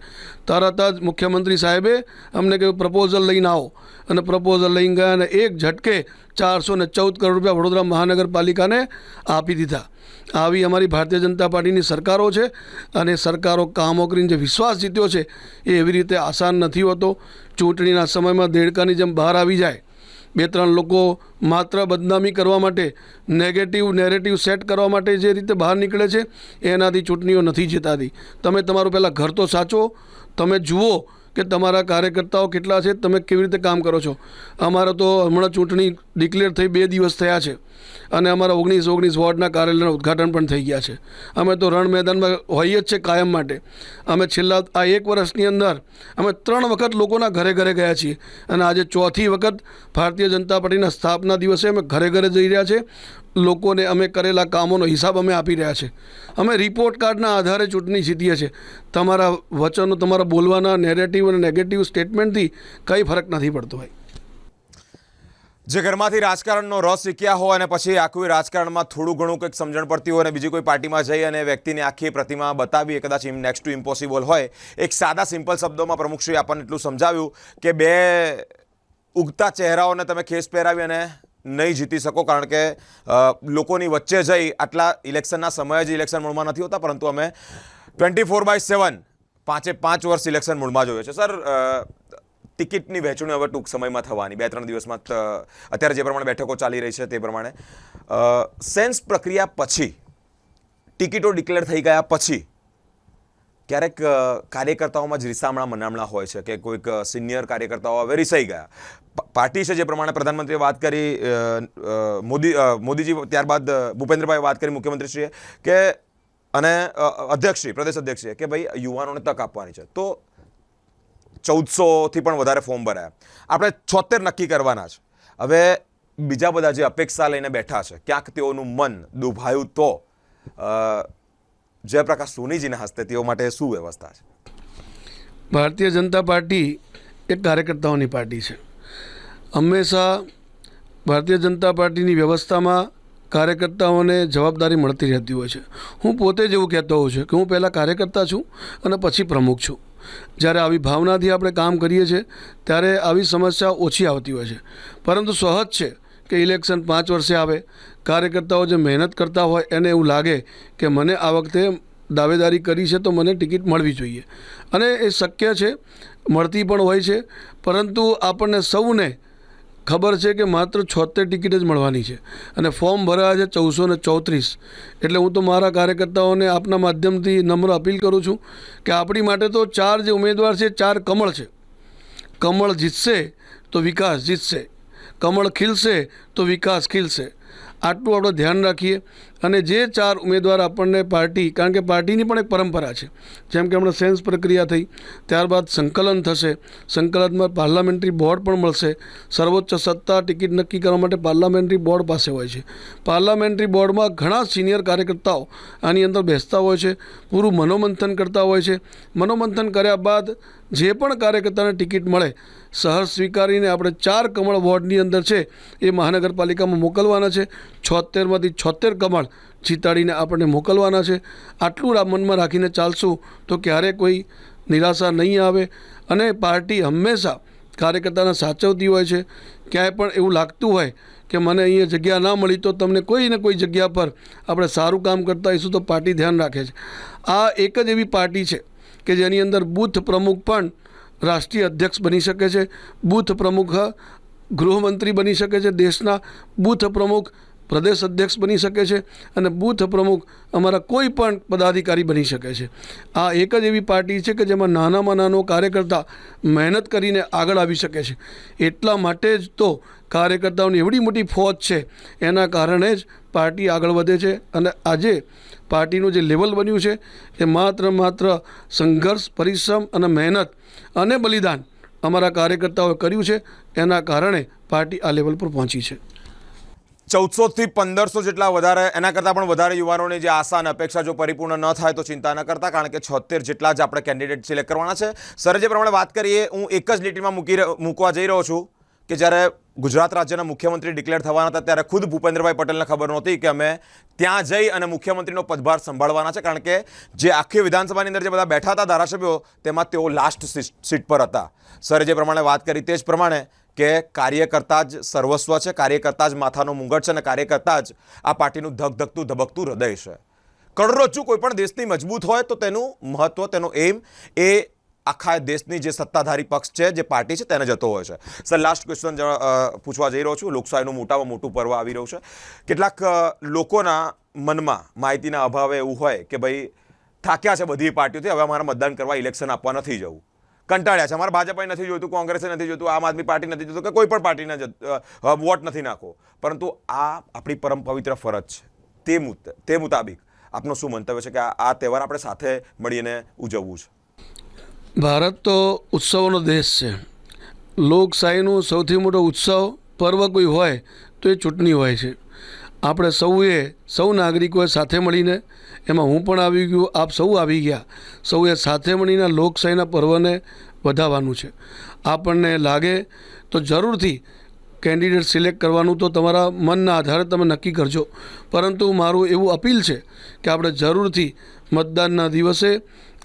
તરત જ મુખ્યમંત્રી સાહેબે અમને કહ્યું પ્રપોઝલ લઈને આવો, અને પ્રપોઝલ લઈને ગયા અને એક ઝટકે 414 કરોડ રૂપિયા વડોદરા મહાનગરપાલિકાને આપી દીધા. આવી અમારી ભારતીય જનતા પાર્ટીની સરકારો છે, અને સરકારો કામો કરીને જે વિશ્વાસ જીત્યો છે એ એવી રીતે આસાન નથી હોતો. ચૂંટણીના સમયમાં દેડકાની જેમ બહાર આવી જાય. 2-3 લોકો માત્ર બદનામી કરવા માટે, નેરેટિવ સેટ કરવા માટે જે રીતે બહાર નીકળે છે, એનાથી ચૂંટણીઓ નથી જીતાતી. તમે તમારું પહેલાં ઘર તો સાચવો. તમે જુઓ કે તમારા કાર્યકર્તાઓ કેટલા છે, તમે કેવી રીતે કામ કરો છો. અમારે તો હમણાં ચૂંટણી ડિક્લેર થઈ 2 દિવસ થયા છે અને અમારા 19 વોર્ડના કાર્યાલયના ઉદ્ઘાટન પણ થઈ ગયા છે. અમે તો રણ મેદાનમાં હોઈએ જ છે કાયમ માટે. અમે છેલ્લા આ 1 વર્ષની અંદર અમે 3 વખત લોકોના ઘરે ગયા છીએ, અને આજે 4થી વખત ભારતીય જનતા પાર્ટીના સ્થાપના દિવસે અમે ઘરે જઈ રહ્યા છે. લોકોને અમે કરેલા કામોનો હિસાબ અમે આપી રહ્યા છે. અમે રિપોર્ટ કાર્ડના આધારે ચૂંટણી જીતીએ છીએ. તમારા વચનો, તમારા બોલવાના નેરેટિવ અને નેગેટિવ સ્ટેટમેન્ટથી કંઈ ફરક નથી પડતો ભાઈ. જે ઘરમાંથી રાજકારણનો રસ શીખ્યા હોય અને પછી આખું રાજકારણમાં થોડું ઘણું કંઈક સમજણ પડતી હોય અને બીજી કોઈ પાર્ટીમાં જઈ અને વ્યક્તિની આખી પ્રતિમા બતાવી, કદાચ નેક્સ્ટ ટુ ઇમ્પોસિબલ હોય. એક સાદા સિમ્પલ શબ્દોમાં પ્રમુખશ્રી આપણને એટલું સમજાવ્યું કે 2 ઉગતા ચહેરાઓને તમે ખેસ પહેરાવી અને નહીં જીતી શકો, કારણ કે લોકોની વચ્ચે જઈ આટલા ઇલેક્શનના સમયે જ ઇલેક્શન મૂળમાં નથી હોતા, પરંતુ અમે 24/7 5 વર્ષ ઇલેક્શન મૂળમાં જોઈએ છે. સર, ટિકિટની વહેંચણી હવે ટૂંક સમયમાં થવાની, 2-3 દિવસમાં અત્યારે જે પ્રમાણે બેઠકો ચાલી રહી છે તે પ્રમાણે સેન્સ પ્રક્રિયા પછી, ટિકિટો ડિક્લેર થઈ ગયા પછી ક્યારેક કાર્યકર્તાઓમાં જ રીસામણા મનામણા હોય છે કે કોઈક સિનિયર કાર્યકર્તાઓ હવે રીસાઈ ગયા. પાર્ટી છે જે પ્રમાણે પ્રધાનમંત્રીએ વાત કરી, મોદીજી, ત્યારબાદ ભૂપેન્દ્રભાઈએ વાત કરી, મુખ્યમંત્રીશ્રીએ કે, અને અધ્યક્ષશ્રી, પ્રદેશ અધ્યક્ષશ્રીએ કે ભાઈ યુવાનોને તક આપવાની છે. તો 1400થી પણ વધારે ફોર્મ ભરાયા, આપણે 76 નક્કી કરવાના છે. હવે બીજા બધા જે અપેક્ષા લઈને બેઠા છે, ક્યાંક તેઓનું મન દુભાયું તો જયપ્રકાશ સોનીજીના હસ્તે તેઓ માટે શું વ્યવસ્થા છે? ભારતીય જનતા પાર્ટી એક કાર્યકર્તાઓની પાર્ટી છે. હંમેશા ભારતીય જનતા પાર્ટીની વ્યવસ્થામાં કાર્યકર્તાઓને જવાબદારી મળતી રહેતી હોય છે. હું પોતે જ એવું કહેતો હોઉં છું કે હું પહેલાં કાર્યકર્તા છું અને પછી પ્રમુખ છું. જ્યારે આવી ભાવનાથી આપણે કામ કરીએ છીએ ત્યારે આવી સમસ્યા ઓછી આવતી હોય છે. પરંતુ સહજ છે કે ઇલેક્શન 5 વર્ષે આવે, કાર્યકર્તાઓ જે મહેનત કરતા હોય એને એવું લાગે કે મને આ વખતે દાવેદારી કરી છે તો મને ટિકિટ મળવી જોઈએ, અને એ શક્ય છે, મળતી પણ હોય છે. પરંતુ આપણને સૌને ખબર છે કે માત્ર 76 ટિકિટ જ મળવાની છે અને ફોર્મ ભરાયા છે 434. એટલે હું તો મારા કાર્યકર્તાઓને આપના માધ્યમથી નમ્ર અપીલ કરું છું કે આપણી માટે તો 4 જે ઉમેદવાર છે 4 કમળ છે. કમળ જીતશે તો વિકાસ જીતશે, કમળ ખીલશે તો વિકાસ ખીલશે. આટલું આપણે ધ્યાન રાખીએ અને જે 4 ઉમેદવાર આપણને પાર્ટી, કારણ કે પાર્ટીની પણ એક પરંપરા છે, જેમ કે હમણાં સેન્સ પ્રક્રિયા થઈ, ત્યારબાદ સંકલન થશે, સંકલનમાં પાર્લામેન્ટરી બોર્ડ પણ મળશે. સર્વોચ્ચ સત્તા ટિકિટ નક્કી કરવા માટે પાર્લામેન્ટરી બોર્ડ પાસે હોય છે. પાર્લામેન્ટરી બોર્ડમાં ઘણા સિનિયર કાર્યકર્તાઓ આની અંદર બેસતા હોય છે, પૂરું મનોમંથન કરતા હોય છે. મનોમંથન કર્યા બાદ જે પણ કાર્યકર્તાને ટિકિટ મળે સહર્ષ સ્વીકારીને આપણે 4 કમળ વોર્ડની અંદર છે એ મહાનગરપાલિકામાં મોકલવાના છે. 76માંથી 76 કમળ જીતાડીને આપણને મોકલવાના છે. આટલું મનમાં રાખીને ચાલશું તો ક્યારેય કોઈ નિરાશા નહીં આવે અને પાર્ટી હંમેશા કાર્યકર્તાને સાચવતી હોય છે. ક્યાંય પણ એવું લાગતું હોય કે મને અહીંયા જગ્યા ના મળી તો તમને કોઈ ને કોઈ જગ્યા પર આપણે સારું કામ કરતા હોઈશું તો પાર્ટી ધ્યાન રાખે છે. આ એક જ એવી પાર્ટી છે કે જેની અંદર બૂથ પ્રમુખ પણ રાષ્ટ્રીય અધ્યક્ષ બની શકે છે, બૂથ પ્રમુખ ગૃહમંત્રી બની શકે છે, દેશના બૂથ પ્રમુખ પ્રદેશ અધ્યક્ષ બની શકે છે અને બૂથ પ્રમુખ અમારા કોઈ પણ પદાધિકારી બની શકે છે. આ એક જ એવી પાર્ટી છે કે જેમાં નાનામાં નાનો કાર્યકર્તા મહેનત કરીને આગળ આવી શકે છે. એટલા માટે જ તો કાર્યકર્તાઓની એવડી મોટી ફોજ છે, એના કારણે જ પાર્ટી આગળ વધે છે. અને આજે પાર્ટીનું જે લેવલ બન્યું છે એ માત્ર સંઘર્ષ, પરિશ્રમ અને મહેનત અને બલિદાન અમારા કાર્યકર્તાઓએ કર્યું છે. એના કારણે પાર્ટી આ લેવલ પર પહોંચી છે. 1400થી 1500 જેટલા વધારે, એના કરતાં પણ વધારે યુવાનોની જે આશા અને અપેક્ષા જો પરિપૂર્ણ ન થાય તો ચિંતા ન કરતા, કારણ કે 76 જેટલા જ આપણે કેન્ડિડેટ સિલેક્ટ કરવાના છે. સર જે પ્રમાણે વાત કરીએ, હું એક જ લીટીમાં મૂકવા જઈ રહ્યો છું કે જ્યારે ગુજરાત રાજ્યના મુખ્યમંત્રી ડિક્લેર થવાના હતા ત્યારે ખુદ ભૂપેન્દ્રભાઈ પટેલને ખબર નહોતી કે અમે ત્યાં જઈ અને મુખ્યમંત્રીનો પદભાર સંભાળવાના છે, કારણ કે જે આખી વિધાનસભાની અંદર જે બધા બેઠા હતા ધારાસભ્યો, તેમાં તેઓ લાસ્ટ સીટ પર હતા. સરે જે પ્રમાણે વાત કરી તે જ પ્રમાણે કે કાર્યકર્તા જ સર્વસ્વ છે, કાર્યકર્તા જ માથાનો મુંગટ છે અને કાર્યકર્તા જ આ પાર્ટીનું ધગધગતું ધબકતું હૃદય છે. કરોડરજ્જુ કોઈ પણ દેશની મજબૂત હોય તો તેનું મહત્વ, તેનો એમ એ આખા દેશની જે સત્તાધારી પક્ષ છે, જે પાર્ટી છે, તેને જતો હોય છે. સર, લાસ્ટ ક્વેશ્ચન પૂછવા જઈ રહ્યો છું. લોકશાહીનું મોટામાં મોટું પર્વ આવી રહ્યું છે. કેટલાક લોકોના મનમાં માહિતીના અભાવે એવું હોય કે ભાઈ થાક્યા છે બધી પાર્ટીઓથી, હવે અમારે મતદાન કરવા, ઇલેક્શન આપવા નથી જવું, કંટાળ્યા છે, અમારે ભાજપે નથી જોઈતું, કોંગ્રેસે નથી જોઈતું, આમ આદમી પાર્ટી નથી જોઈતું, કે કોઈ પણ પાર્ટીને વોટ નથી નાખવો. પરંતુ આ આપણી પરમ પવિત્ર ફરજ છે. તે મુતાબિક આપનું શું મંતવ્ય છે કે આ તહેવાર આપણે સાથે મળીને ઉજવવું છે? ભારત તો ઉત્સવોનો દેશ છે. લોકશાહીનું સૌથી મોટો ઉત્સવ પર્વ કોઈ હોય તો એ ચૂંટણી હોય છે. આપણે સૌ નાગરિકોએ સાથે મળીને, એમાં હું પણ આવી ગયો, આપ સૌ આવી ગયા, સૌએ સાથે મળીને લોકશાહીના પર્વને વધાવવાનું છે. આપણને લાગે તો જરૂરથી કેન્ડિડેટ સિલેક્ટ કરવાનું તો તમારા મનના આધારે તમે નક્કી કરજો, પરંતુ મારું એવું અપીલ છે કે આપણે જરૂરથી મતદાનના દિવસે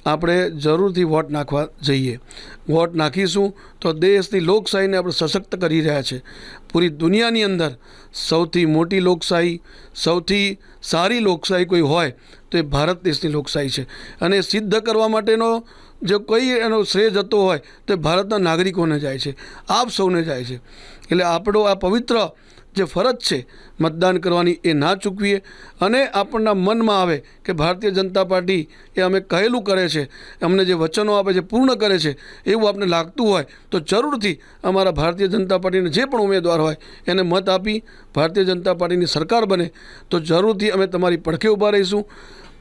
આપણે જરૂરથી વોટ નાખવા જઈએ. વોટ નાખીશું તો દેશની લોકશાહીને આપણે સશક્ત કરી રહ્યા છે. પૂરી દુનિયાની અંદર સૌથી મોટી લોકશાહી, સૌથી સારી લોકશાહી કોઈ હોય તો એ ભારત દેશની લોકશાહી છે. અને સિદ્ધ કરવા માટેનો જો કોઈ એનો શ્રેય જતો હોય તો એ ભારતના નાગરિકોને જાય છે, આપ સૌને જાય છે. એટલે આપણો આ પવિત્ર જે ફરજ છે મતદાન કરવાની એ ના ચૂકવીએ. અને આપણના મનમાં આવે કે ભારતીય જનતા પાર્ટી એ અમે કહેલું કરે છે, અમને જે વચનો આપે છે પૂર્ણ કરે છે, એવું આપણે લાગતું હોય તો જરૂરથી અમારા ભારતીય જનતા પાર્ટીના જે પણ ઉમેદવાર હોય એને મત આપી ભારતીય જનતા પાર્ટીની સરકાર બને તો જરૂરથી અમે તમારી પડખે ઊભા રહીશું.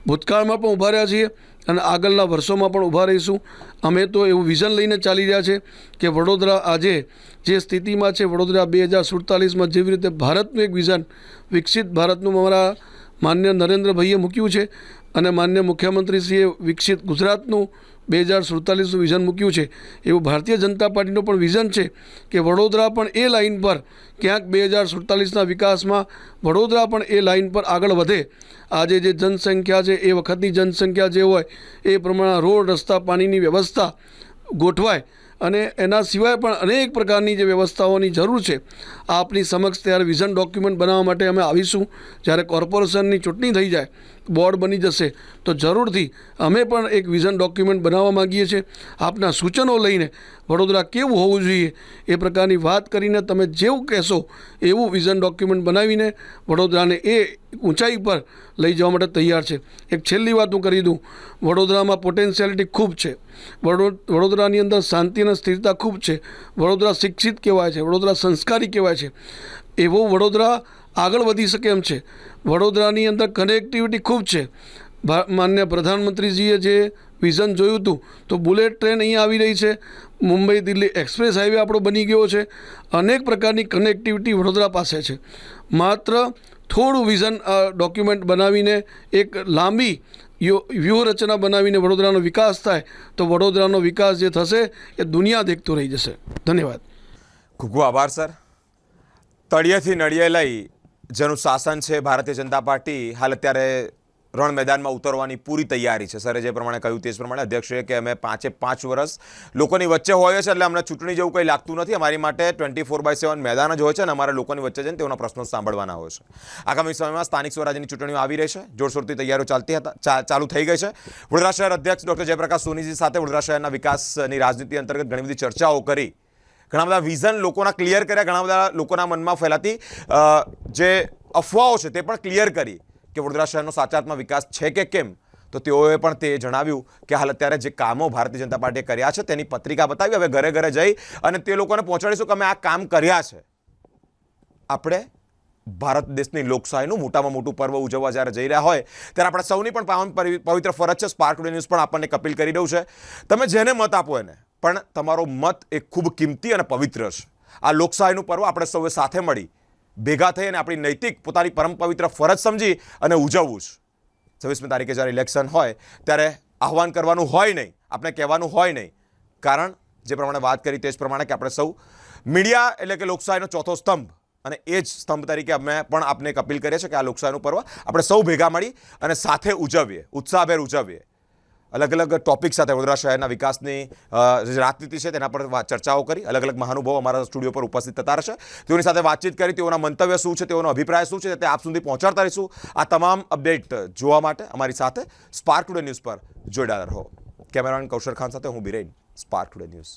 ભૂતકાળમાં પણ ઊભા રહ્યા છીએ અને આગળના વર્ષોમાં પણ ઊભા રહીશું. અમે તો એવું વિઝન લઈને ચાલી રહ્યા છે કે વડોદરા આજે જે સ્થિતિમાં છે, વડોદરા 2047માં જેવી રીતે ભારતનું એક વિઝન, વિકસિત ભારતનું અમારા માન્ય નરેન્દ્રભાઈએ મૂક્યું છે અને માન્ય મુખ્યમંત્રીશ્રીએ વિકસિત ગુજરાતનું 2047નું વિઝન મૂક્યું છે, એવું ભારતીય જનતા પાર્ટીનું પણ વિઝન છે કે વડોદરા પણ એ લાઇન પર ક્યાંક 2047ના વિકાસમાં વડોદરા પણ એ લાઇન પર આગળ વધે. આજે જે જનસંખ્યા છે એ વખતની જનસંખ્યા જે હોય એ પ્રમાણે રોડ, રસ્તા, પાણીની વ્યવસ્થા ગોઠવાય અને એના સિવાય પણ અનેક પ્રકારની જે વ્યવસ્થાઓની જરૂર છે. આપની સમક્ષ ત્યારે વિઝન ડોક્યુમેન્ટ બનાવવા માટે અમે આવીશું. જ્યારે કોર્પોરેશનની ચૂંટણી થઈ જાય, બોર્ડ બની જશે, તો જરૂરથી અમે પણ એક વિઝન ડોક્યુમેન્ટ બનાવવા માગીએ છીએ. આપના સૂચનો લઈને વડોદરા કેવું હોવું જોઈએ એ પ્રકારની વાત કરીને તમે જેવું કહેશો એવું વિઝન ડોક્યુમેન્ટ બનાવીને વડોદરાને એ ઊંચાઈ પર લઈ જવા માટે તૈયાર છે. એક છેલ્લી વાત હું કરી દઉં, વડોદરામાં પોટેન્શિયાલિટી ખૂબ છે. વડોદરાની અંદર શાંતિ અને સ્થિરતા ખૂબ છે. વડોદરા શિક્ષિત કહેવાય છે, વડોદરા સંસ્કારી કહેવાય છે. એવો વડોદરા આગળ વધી શકે એમ છે. વડોદરાની અંદર કનેક્ટિવિટી ખૂબ છે. માન્ય પ્રધાનમંત્રીજીએ જે વિઝન જોયું હતું તો બુલેટ ટ્રેન અહીંયા આવી રહી છે, મુંબઈ દિલ્હી એક્સપ્રેસ હાઈવે આપણો બની ગયો છે. અનેક પ્રકારની કનેક્ટિવિટી વડોદરા પાસે છે. માત્ર થોડું વિઝન ડોક્યુમેન્ટ બનાવીને એક લાંબી વ્યૂહરચના બનાવીને વડોદરાનો વિકાસ થાય તો વડોદરાનો વિકાસ જે થશે એ દુનિયા દેખતું રહી જશે. ધન્યવાદ. ખૂબ ખૂબ આભાર સર. તળિયેથી નળિયે લઈ જેનું શાસન છે ભારતીય જનતા પાર્ટી, હાલ અત્યારે રણ મેદાનમાં ઉતરવાની પૂરી તૈયારી છે. સરે જે પ્રમાણે કહ્યું તે જ પ્રમાણે અધ્યક્ષે કે અમે 5 વર્ષ લોકોની વચ્ચે હોઈએ છીએ, એટલે અમને ચૂંટણી જેવું કંઈ લાગતું નથી. અમારી માટે 24/7 મેદાન જ હોય છે અને અમારે લોકોની વચ્ચે જઈને તેઓના પ્રશ્નો સાંભળવાના હોય છે. આગામી સમયમાં સ્થાનિક સ્વરાજ્યની ચૂંટણીઓ આવી રહી છે. જોરશોરથી તૈયારીઓ ચાલુ થઈ ગઈ છે. વડોદરા શહેર અધ્યક્ષ ડૉક્ટર જયપ્રકાશ સોનીજી સાથે વડોદરા શહેરના વિકાસની રાજનીતિ અંતર્ગત ઘણી બધી ચર્ચાઓ કરી, ઘણા બધા વિઝન લોકોના ક્લિયર કર્યા, ઘણા બધા લોકોના મનમાં ફેલાતી જે અફવાઓ છે તે પણ ક્લિયર કરી કે વડોદરા શહેરનો સાચા અર્થમાં વિકાસ છે કે કેમ. તો તેઓએ પણ તે જણાવ્યું કે હાલ અત્યારે જે કામો ભારતીય જનતા પાર્ટીએ કર્યા છે તેની પત્રિકા બતાવી. હવે ઘરે ઘરે જઈ અને તે લોકોને પહોંચાડીશું કે અમે આ કામ કર્યા છે. આપણે ભારત દેશની લોકશાહીનું મોટામાં મોટું પર્વ ઉજવવા જ્યારે જઈ રહ્યા હોય ત્યારે આપણે સૌની પણ પાવન પવિત્ર ફરજ છે. સ્પાર્ક ટુડે ન્યૂઝ પણ આપણને અપીલ કરી રહ્યું છે, તમે જેને મત આપો એને, પણ તમારો મત એ ખૂબ કિંમતી અને પવિત્ર છે. આ લોકશાહીનું પર્વ આપણે સૌએ સાથે મળી ભેગા થઈ અને આપણી નૈતિક પોતાની પરમ પવિત્ર ફરજ સમજી અને ઉજવવું છે. 26મી તારીખે જ્યારે ઇલેક્શન હોય ત્યારે આહવાન કરવાનું હોય નહીં, આપણે કહેવાનું હોય નહીં. કારણ જે પ્રમાણે વાત કરી તે જ પ્રમાણે કે આપણે સૌ મીડિયા એટલે કે લોકશાહીનો ચોથો સ્તંભ, અને એ જ સ્તંભ તરીકે અમે પણ આપને એક અપીલ કરીએ છીએ કે આ લોકશાહીનું પર્વ આપણે સૌ ભેગા મળી અને સાથે ઉજવીએ, ઉત્સાહભેર ઉજવીએ. અલગ અલગ ટોપિક સાથે વડોદરા શહેરના વિકાસની જે રાજનીતિ છે તેના પર ચર્ચાઓ કરી. અલગ અલગ મહાનુભાવો અમારા સ્ટુડિયો પર ઉપસ્થિત થતા રહેશે. તેઓની સાથે વાતચીત કરી, તેઓના મંતવ્ય શું છે, તેઓનો અભિપ્રાય શું છે તે આપ સુધી પહોંચાડતા રહીશું. આ તમામ અપડેટ જોવા માટે અમારી સાથે સ્પાર્ક ટુડે ન્યૂઝ પર જોડાયેલા રહો. કેમેરામેન કૌશર ખાન સાથે હું બિરેન, સ્પાર્ક ટુડે ન્યૂઝ.